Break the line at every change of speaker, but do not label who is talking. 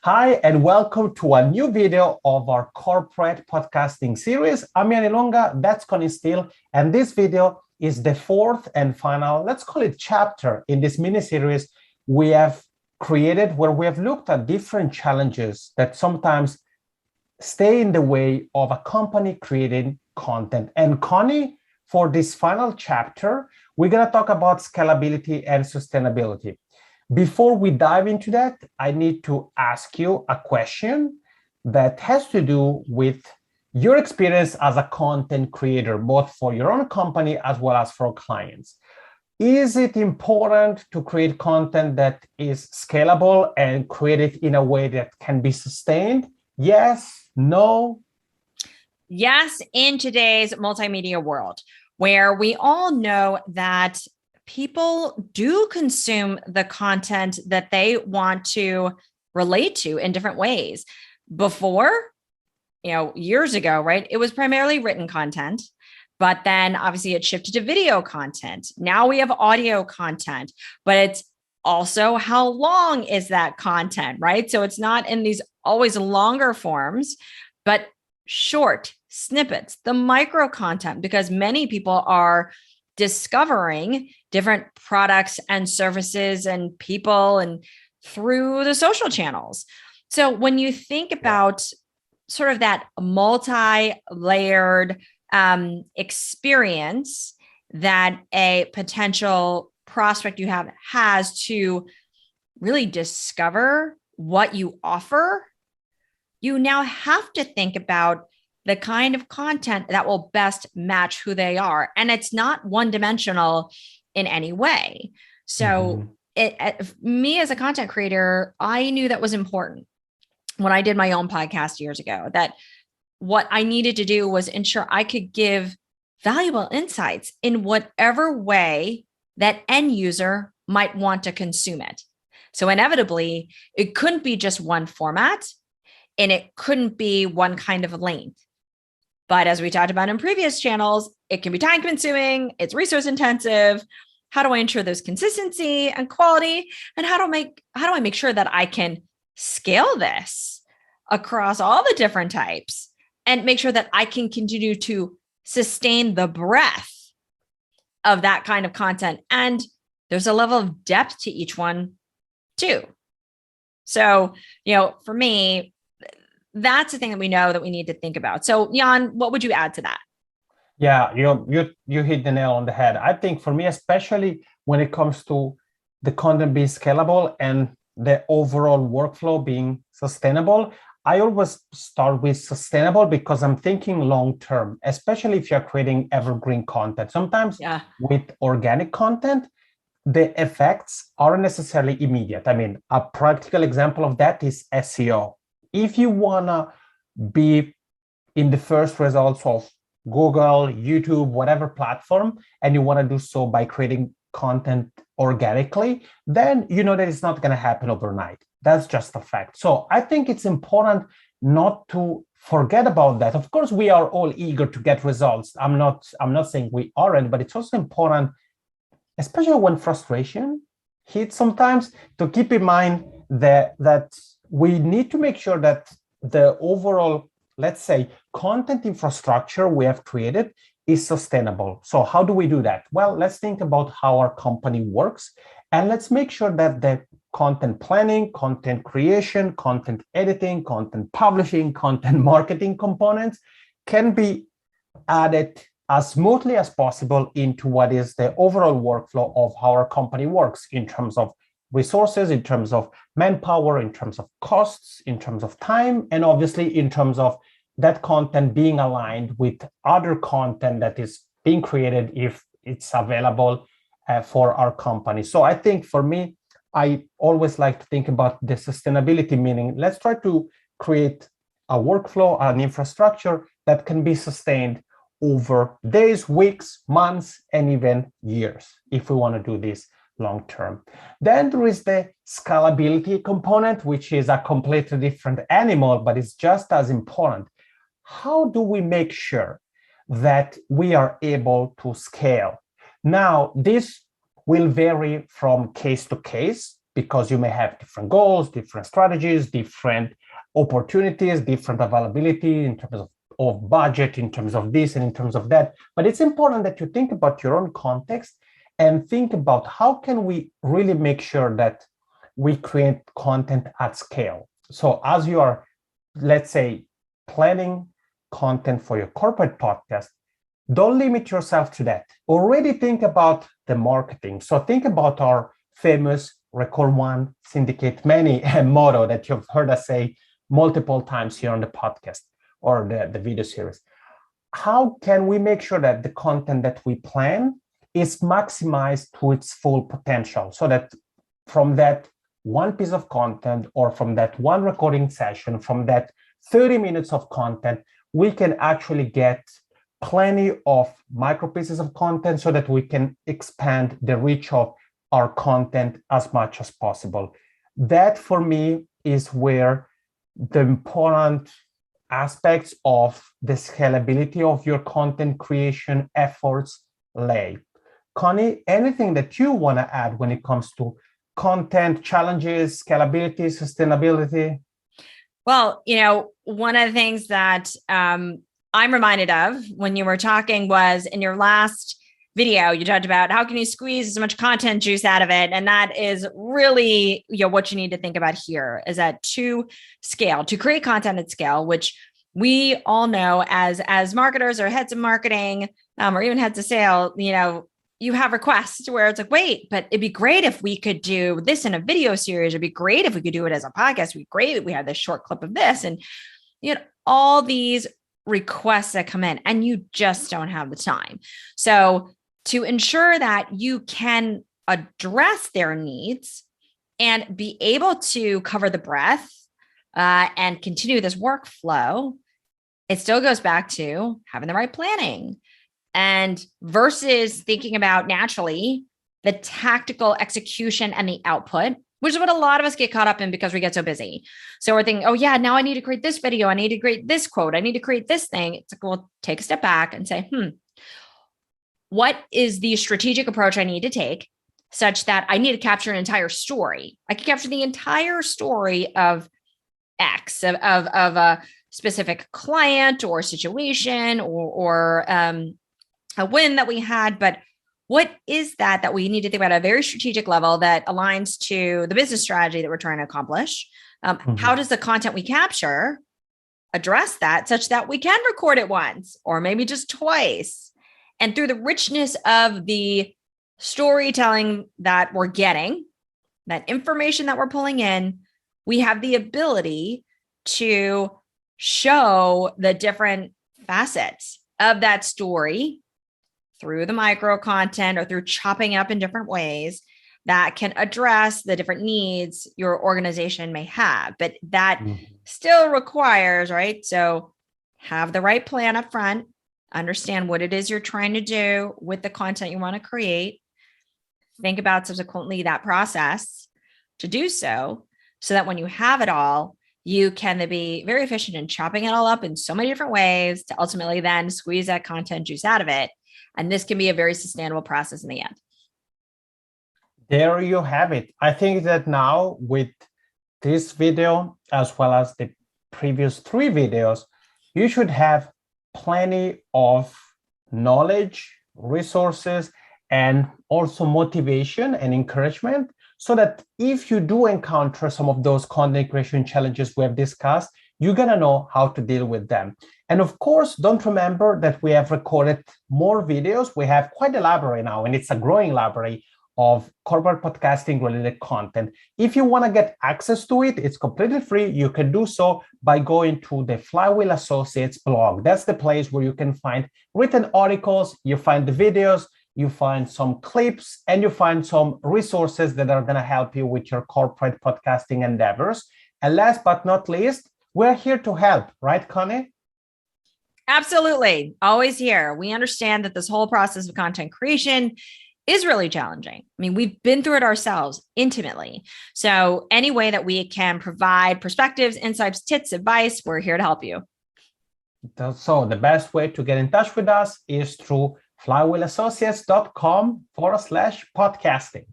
Hi, and welcome to a new video of our corporate podcasting series. I'm Yann Ilunga, that's Connie Steele, and this video is the fourth and final, let's call it chapter in this mini-series we have created where we have looked at different challenges that sometimes stay in the way of a company creating content. And Connie, for this final chapter, we're going to talk about scalability and sustainability. Before we dive into that, I need to ask you a question that has to do with your experience as a content creator, both for your own company as well as for clients. Is it important to create content that is scalable and create it in a way that can be sustained? Yes, no?
Yes, in today's multimedia world, where we all know that people do consume the content that they want to relate to in different ways. Before, years ago, right, it was primarily written content, but then obviously it shifted to video content. Now we have audio content, but it's also how long is that content, right? So it's not in these always longer forms, but short snippets, the micro content, because many people are discovering different products and services and people and through the social channels. So when you think about sort of that multi-layered experience that a potential prospect you have has to really discover what you offer, you now have to think about the kind of content that will best match who they are. And it's not one-dimensional in any way. So me as a content creator, I knew that was important when I did my own podcast years ago, that what I needed to do was ensure I could give valuable insights in whatever way that end user might want to consume it. So inevitably, it couldn't be just one format and it couldn't be one kind of length. But as we talked about in previous channels, it can be time consuming, it's resource intensive. How do I ensure there's consistency and quality? And how do I make sure that I can scale this across all the different types and make sure that I can continue to sustain the breadth of that kind of content? And there's a level of depth to each one too. So, for me, that's the thing that we know that we need to think about. So, Yann, what would you add to that?
Yeah, you hit the nail on the head. I think for me, especially when it comes to the content being scalable and the overall workflow being sustainable, I always start with sustainable because I'm thinking long-term, especially if you're creating evergreen content. Sometimes with organic content, the effects aren't necessarily immediate. I mean, a practical example of that is SEO. If you want to be in the first results of Google, YouTube, whatever platform, and you want to do so by creating content organically, then you know that it's not going to happen overnight. That's just a fact. So I think it's important not to forget about that. Of course, we are all eager to get results. I'm not saying we aren't, but it's also important, especially when frustration hits sometimes, to keep in mind that we need to make sure that the overall, let's say, content infrastructure we have created is sustainable. So how do we do that? Well, let's think about how our company works, and let's make sure that the content planning, content creation, content editing, content publishing, content marketing components can be added as smoothly as possible into what is the overall workflow of how our company works in terms of resources, in terms of manpower, in terms of costs, in terms of time, and obviously in terms of that content being aligned with other content that is being created if it's available for our company. So I think for me, I always like to think about the sustainability, meaning let's try to create a workflow, an infrastructure that can be sustained over days, weeks, months, and even years if we want to do this long term. Then there is the scalability component, which is a completely different animal, but it's just as important. How do we make sure that we are able to scale? Now, this will vary from case to case because you may have different goals, different strategies, different opportunities, different availability in terms of budget, in terms of this and in terms of that. But it's important that you think about your own context and think about how can we really make sure that we create content at scale. So as you are, let's say, planning content for your corporate podcast, don't limit yourself to that. Already think about the marketing. So think about our famous record one, syndicate many motto that you've heard us say multiple times here on the podcast or the video series. How can we make sure that the content that we plan is maximized to its full potential, so that from that one piece of content or from that one recording session, from that 30 minutes of content, we can actually get plenty of micro pieces of content so that we can expand the reach of our content as much as possible. That for me is where the important aspects of the scalability of your content creation efforts lay. Connie, anything that you want to add when it comes to content challenges, scalability, sustainability?
Well, one of the things that I'm reminded of when you were talking was in your last video, you talked about how can you squeeze as much content juice out of it. And that is really what you need to think about here is that to scale, to create content at scale, which we all know as marketers or heads of marketing or even heads of sale, you have requests where it's like, wait, but it'd be great if we could do this in a video series. It'd be great if we could do it as a podcast. It'd be great if we had this short clip of this. And all these requests that come in and you just don't have the time. So to ensure that you can address their needs and be able to cover the breadth and continue this workflow, it still goes back to having the right planning and versus thinking about naturally the tactical execution and the output, which is what a lot of us get caught up in because we get so busy. So we're thinking, oh yeah, now I need to create this video. I need to create this quote. I need to create this thing. It's like, well, take a step back and say, what is the strategic approach I need to take such that I need to capture an entire story? I can capture the entire story of X, of a specific client or situation or a win that we had. But what is that we need to think about at a very strategic level that aligns to the business strategy that we're trying to accomplish? How does the content we capture address that such that we can record it once or maybe just twice? And through the richness of the storytelling that we're getting, that information that we're pulling in, we have the ability to show the different facets of that story through the micro content or through chopping up in different ways that can address the different needs your organization may have. But that still requires, right? So have the right plan up front, understand what it is you're trying to do with the content you want to create, think about subsequently that process to do so that when you have it all, you can be very efficient in chopping it all up in so many different ways to ultimately then squeeze that content juice out of it. And this can be a very sustainable process in the end.
There you have it. I think that now with this video, as well as the previous 3 videos, you should have plenty of knowledge, resources, and also motivation and encouragement so that if you do encounter some of those content creation challenges we have discussed, you're going to know how to deal with them. And of course, don't remember that we have recorded more videos. We have quite a library now, and it's a growing library of corporate podcasting related content. If you want to get access to it, it's completely free. You can do so by going to the Flywheel Associates blog. That's the place where you can find written articles, you find the videos, you find some clips, and you find some resources that are going to help you with your corporate podcasting endeavors. And last but not least, we're here to help, right, Connie?
Absolutely. Always here. We understand that this whole process of content creation is really challenging. I mean, we've been through it ourselves intimately. So any way that we can provide perspectives, insights, tips, advice, we're here to help you.
So the best way to get in touch with us is through flywheelassociates.com/podcasting.